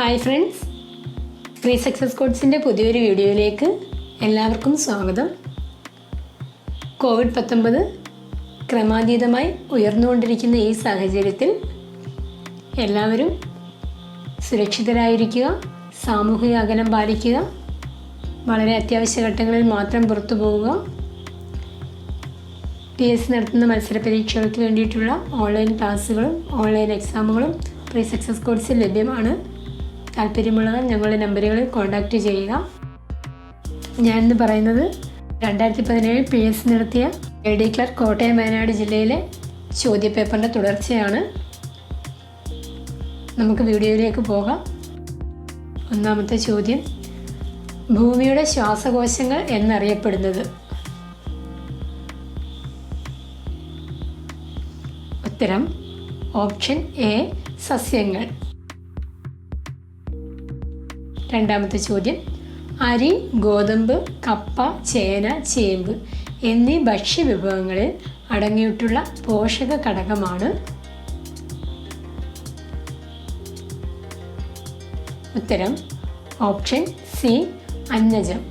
Hi friends, PreSuccess കോഴ്സിൻ്റെ പുതിയൊരു വീഡിയോയിലേക്ക് എല്ലാവർക്കും സ്വാഗതം. COVID-19 ക്രമാതീതമായി ഉയർന്നുകൊണ്ടിരിക്കുന്ന ഈ സാഹചര്യത്തിൽ എല്ലാവരും സുരക്ഷിതരായിരിക്കുക, സാമൂഹിക അകലം പാലിക്കുക, വളരെ അത്യാവശ്യ ഘട്ടങ്ങളിൽ മാത്രം പുറത്തു പോവുക. PSC നടത്തുന്ന മത്സര പരീക്ഷകൾക്ക് വേണ്ടിയിട്ടുള്ള ഓൺലൈൻ ക്ലാസ്സുകളും ഓൺലൈൻ എക്സാമുകളും PreSuccess കോഴ്സിൽ ലഭ്യമാണ്. താല്പര്യമുള്ളവർ ഞങ്ങളുടെ നമ്പറുകളിൽ കോൺടാക്റ്റ് ചെയ്യുക. ഞാനിന്ന് പറയുന്നത് 2017 PSC നടത്തിയ LD ക്ലർക്ക് കോട്ടയം വയനാട് ജില്ലയിലെ ചോദ്യപേപ്പറിൻ്റെ തുടർച്ചയാണ്. നമുക്ക് വീഡിയോയിലേക്ക് പോകാം. ഒന്നാമത്തെ ചോദ്യം, ഭൂമിയുടെ ശ്വാസകോശങ്ങൾ എന്നറിയപ്പെടുന്നത്? ഉത്തരം ഓപ്ഷൻ എ സസ്യങ്ങൾ. രണ്ടാമത്തെ ചോദ്യം, അരി, ഗോതമ്പ്, കപ്പ, ചേന, ചേമ്പ് എന്നീ ഭക്ഷ്യവിഭവങ്ങളിൽ അടങ്ങിയിട്ടുള്ള പോഷക ഘടകമാണ്? ഉത്തരം ഓപ്ഷൻ സി അന്നജം.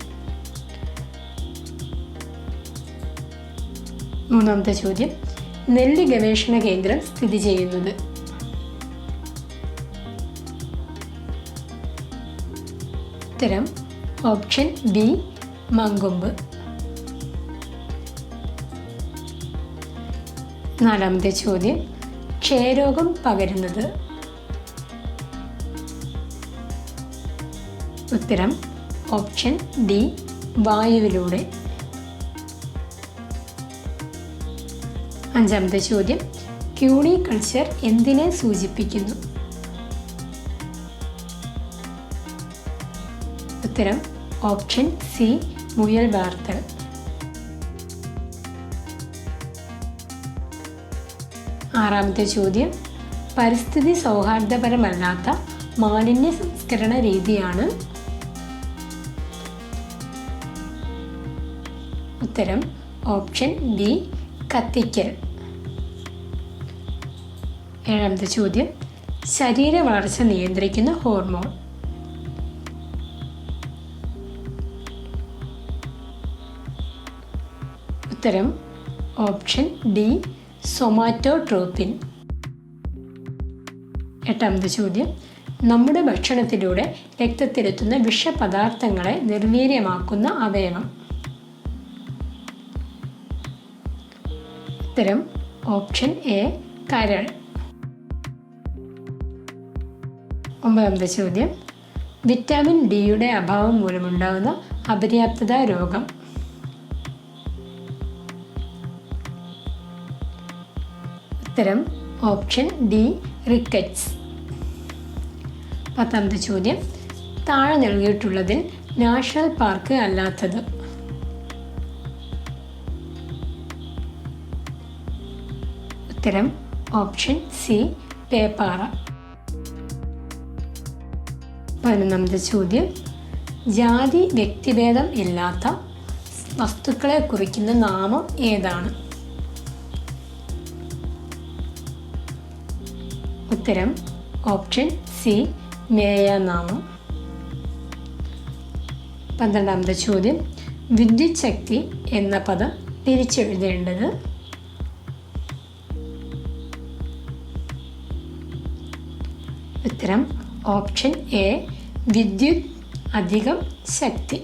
മൂന്നാമത്തെ ചോദ്യം, നെല്ല് ഗവേഷണ കേന്ദ്രം സ്ഥിതി ചെയ്യുന്നത്? ഉത്തരം ഓപ്ഷൻ ബി മങ്കൊമ്പ്. നാലാമത്തെ ചോദ്യം, ക്ഷയരോഗം പകരുന്നത്? ഉത്തരം ഓപ്ഷൻ ഡി വായുവിലൂടെ. അഞ്ചാമത്തെ ചോദ്യം, ക്യൂണി കൾച്ചർ എന്തിനെ സൂചിപ്പിക്കുന്നു? ഉത്തരം ഓപ്ഷൻ സി മുയൽ വാർത്തകൾ. ആറാമത്തെ ചോദ്യം, പരിസ്ഥിതി സൗഹാർദ്ദപരമല്ലാത്ത മാലിന്യ സംസ്കരണ രീതിയാണ്? ഉത്തരം ഓപ്ഷൻ ബി കത്തിക്കൽ. ഏഴാമത്തെ ചോദ്യം, ശരീര വളർച്ച നിയന്ത്രിക്കുന്ന ഹോർമോൺ? ഉത്തരം ഓപ്ഷൻ ഡി സൊമാറ്റോട്രോപിൻ. എട്ടാമത്തെ ചോദ്യം, നമ്മുടെ ഭക്ഷണത്തിലൂടെ രക്തത്തിലെത്തുന്ന വിഷപദാർത്ഥങ്ങളെ നിർവീര്യമാക്കുന്ന അവയവം? ഉത്തരം ഓപ്ഷൻ എ കരൾ. ഒമ്പതാമത്തെ ചോദ്യം, വിറ്റാമിൻ ഡിയുടെ അഭാവം മൂലമുണ്ടാകുന്ന അപര്യാപ്തത രോഗം? ഉത്തരം ഓപ്ഷൻ ഡി റിക്കറ്റ്സ്. പത്താമത്തെ ചോദ്യം, താഴെ നൽകിയിട്ടുള്ളതിൽ നാഷണൽ പാർക്ക് അല്ലാത്തത്? ഉത്തരം ഓപ്ഷൻ സി പേപ്പാറ. പതിനൊന്നാമത്തെ ചോദ്യം, ജാതി വ്യക്തിഭേദം ഇല്ലാത്ത വസ്തുക്കളെ കുറിക്കുന്ന നാമം ഏതാണ്? ഉത്തരം ഓപ്ഷൻ സി മേയാനാമം. പന്ത്രണ്ടാമത്തെ ചോദ്യം, വിദ്യുത് ശക്തി എന്ന പദം തിരിച്ചെഴുതേണ്ടത്? ഉത്തരം ഓപ്ഷൻ എ വിദ്യുത് അധികം ശക്തി.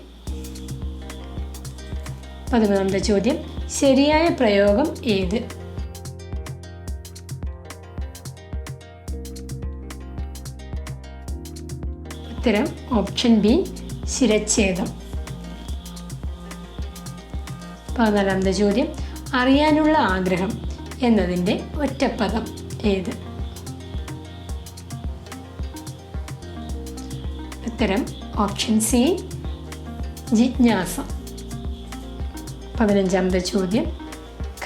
പതിമൂന്നാമത്തെ ചോദ്യം, ശരിയായ പ്രയോഗം ഏത്? ഉത്തരം ഓപ്ഷൻ ബി ശിരച്ഛേദം. പതിനാലാമത്തെ ചോദ്യം, അറിയാനുള്ള ആഗ്രഹം എന്നതിൻ്റെ ഒറ്റപ്പദം ഏത്? ഉത്തരം ഓപ്ഷൻ സി ജിജ്ഞാസ. പതിനഞ്ചാമത്തെ ചോദ്യം,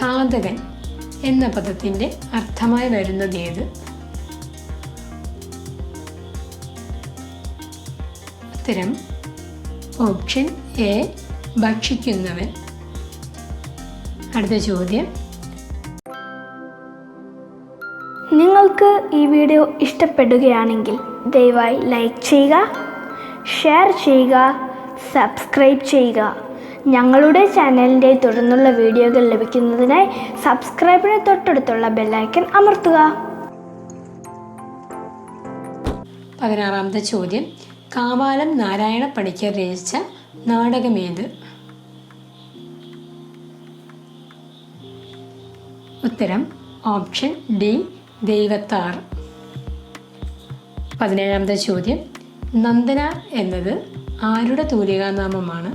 ഘാതകൻ എന്ന പദത്തിൻ്റെ അർത്ഥമായി വരുന്നത് ഏത്? ഉത്തരം ഓപ്ഷൻ എ ഭക്ഷിക്കുന്നവൻ. അടുത്ത ചോദ്യം, നിങ്ങൾക്ക് ഈ വീഡിയോ ഇഷ്ടപ്പെടുകയാണെങ്കിൽ ദയവായി ലൈക്ക് ചെയ്യുക, ഷെയർ ചെയ്യുക, സബ്സ്ക്രൈബ് ചെയ്യുക. ഞങ്ങളുടെ ചാനലിൻ്റെ തുടർന്നുള്ള വീഡിയോകൾ ലഭിക്കുന്നതിനായി സബ്സ്ക്രൈബിന് തൊട്ടടുത്തുള്ള ബെല്ലൈക്കൺ അമർത്തുക. 16ാമത്തെ ചോദ്യം. കാവാലം നാരായണ പണിക്കർ രചിച്ച നാടകമേത്? ഉത്തരം ഓപ്ഷൻ ഡി, ദൈവത്താർ. 17ാമത്തെ ചോദ്യം. നന്ദന എന്നത് ആരുടെ തൂലികാനാമമാണ്?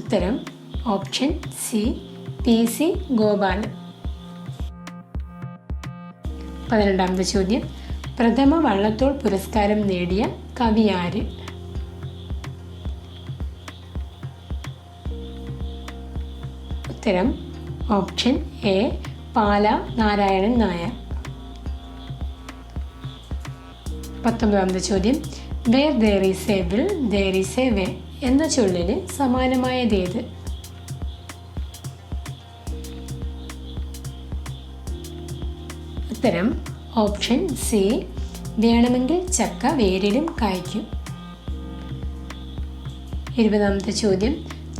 ഉത്തരം ഓപ്ഷൻ സി, PC ഗോപാലൻ. 12ാമത്തെ ചോദ്യം. പ്രഥമ വള്ളത്തോൾ പുരസ്കാരം നേടിയ കവി ആര്? ഉത്തരം ഓപ്ഷൻ എ, പാല നാരായണൻ നായർ. 19ാമത്തെ ചോദ്യം. Where there is a will, there is a way എന്ന ചൊല്ലിന് സമാനമായതേത്? ഉത്തരം ഓപ്ഷൻ സി, വേണമെങ്കിൽ ചക്ക വേരിലും കായ്ക്കും. 20ാമത്തെ ചോദ്യം.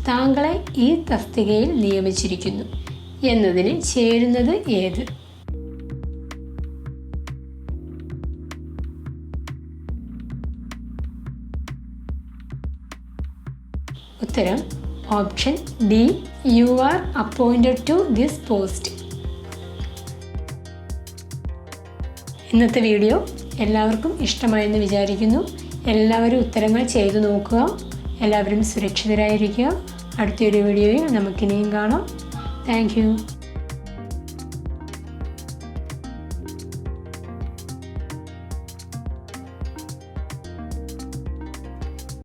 താങ്കളെ ഈ തസ്തികയിൽ നിയമിച്ചിരിക്കുന്നു എന്നതിന് ചേരുന്നത് ഏത്? ഉത്തരം option D, you are appointed to this post. ഇന്നത്തെ വീഡിയോ എല്ലാവർക്കും ഇഷ്ടമായെന്ന് വിചാരിക്കുന്നു. എല്ലാവരും ഉത്തരങ്ങൾ ചെയ്തു നോക്കുക. എല്ലാവരും സുരക്ഷിതരായിരിക്കുക. അടുത്തൊരു വീഡിയോയിൽ നമുക്കിനിയും കാണാം. Thank you.